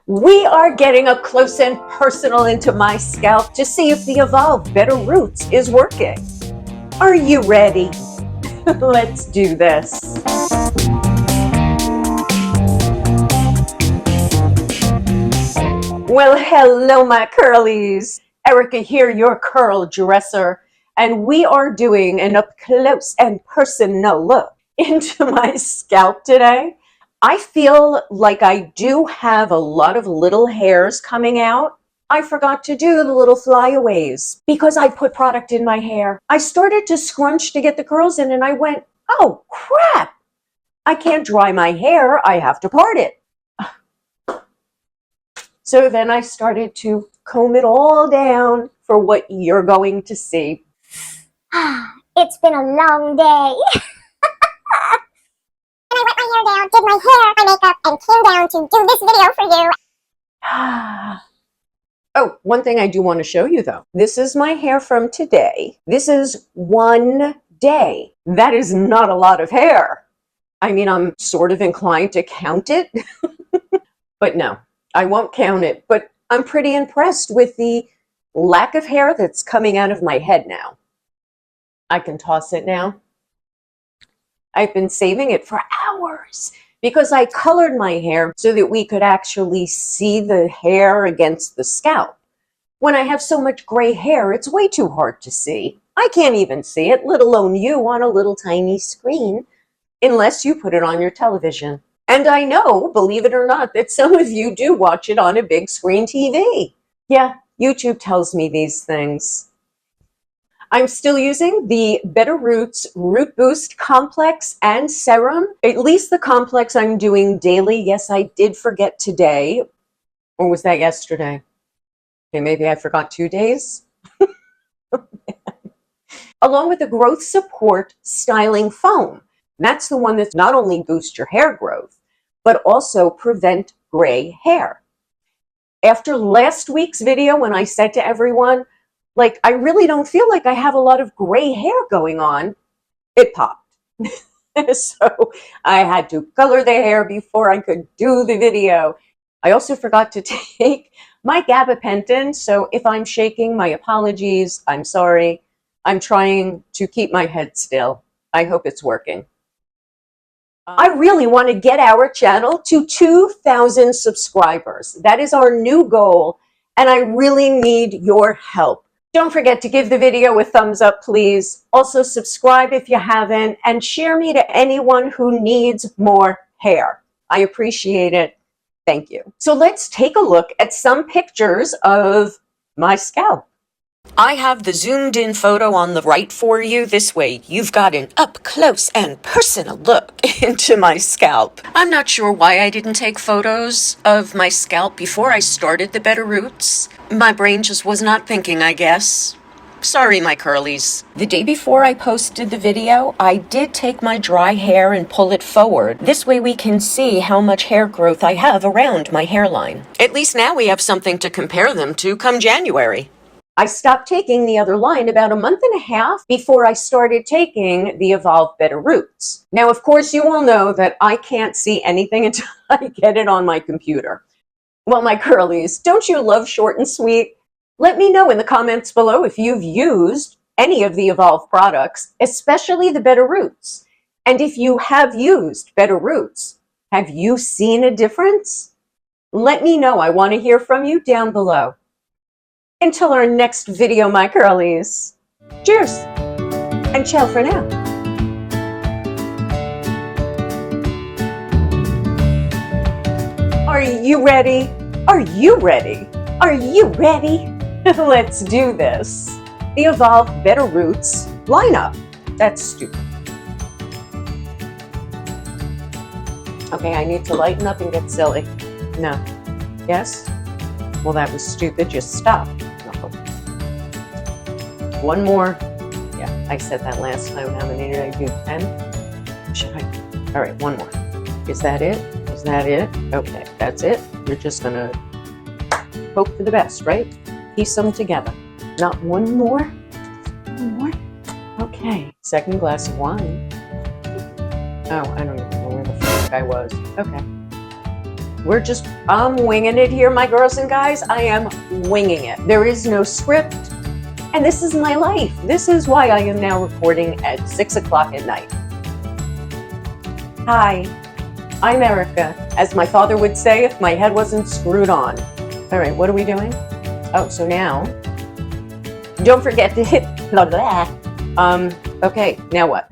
We are getting up close and personal into my scalp to see if the EVOLVh Better Roots is working. Are you ready? Let's do this. Well, hello, my curlies. Erica here, your curl dresser, and we are doing an up close and personal look into my scalp today. I feel like I do have a lot of little hairs coming out. I forgot to do the little flyaways because I put product in my hair. I started to scrunch to get the curls in and I went, oh crap, I can't dry my hair, I have to part it. So then I started to comb it all down for what you're going to see. It's been a long day. And I wet my hair down, did my hair, my makeup, and came down to do this video for you. Oh, one thing I do want to show you though. This is my hair from today. This is one day. That is not a lot of hair. I mean, I'm sort of inclined to count it, but no, I won't count it. But I'm pretty impressed with the lack of hair that's coming out of my head now. I can toss it now. I've been saving it for hours because I colored my hair so that we could actually see the hair against the scalp. When I have so much gray hair, it's way too hard to see. I can't even see it, let alone you on a little tiny screen, unless you put it on your television. And I know, believe it or not, that some of you do watch it on a big screen TV. Yeah, YouTube tells me these things. I'm still using the Better Roots RootBoost Complex and Serum. At least the complex I'm doing daily. Yes, I did forget today. Or was that yesterday? Okay, maybe I forgot 2 days. Along with the Growth Support Styling Foam. That's the one that's not only boosts your hair growth, but also prevent gray hair. After last week's video when I said to everyone, like, I really don't feel like I have a lot of gray hair going on, it popped. So I had to color the hair before I could do the video. I also forgot to take my gabapentin, so if I'm shaking, my apologies, I'm sorry. I'm trying to keep my head still. I hope it's working. I really want to get our channel to 2,000 subscribers. That is our new goal, and I really need your help. Don't forget to give the video a thumbs up, please. Also subscribe if you haven't, and share me to anyone who needs more hair. I appreciate it. Thank you. So let's take a look at some pictures of my scalp. I have the zoomed in photo on the right for you. This way you've got an up close and personal look into my scalp. I'm not sure why I didn't take photos of my scalp before I started the Better Roots. My brain just was not thinking, I guess. Sorry, my curlies. The day before I posted the video, I did take my dry hair and pull it forward. This way we can see how much hair growth I have around my hairline. At least now we have something to compare them to come January. I stopped taking the other line about a month and a half before I started taking the EVOLVh Better Roots. Now, of course, you all know that I can't see anything until I get it on my computer. Well, my curlies, don't you love short and sweet? Let me know in the comments below if you've used any of the EVOLVh products, especially the Better Roots. And if you have used Better Roots, have you seen a difference? Let me know. I want to hear from you down below. Until our next video, my curlies. Cheers and ciao for now. Are you ready? Are you ready? Are you ready? Let's do this. The EVOLVh Better Roots lineup. That's stupid. Okay, I need to lighten up and get silly. No. Yes? Well, that was stupid. Just stop. No. One more. Yeah, I said that last time. How many did I do? 10? Should I? All right, one more. Is that it? Is that it? Okay, that's it. You're just going to hope for the best, right? Piece them together. Not one more? One more? Okay. Second glass of wine. Oh, I don't even know where the fuck I was. Okay. I'm winging it here, my girls and guys. I am winging it. There is no script, and this is my life. This is why I am now recording at 6 o'clock at night. Hi, I'm Erica, as my father would say if my head wasn't screwed on. All right, what are we doing? Oh, so now, don't forget to hit blah, blah. Okay, now what?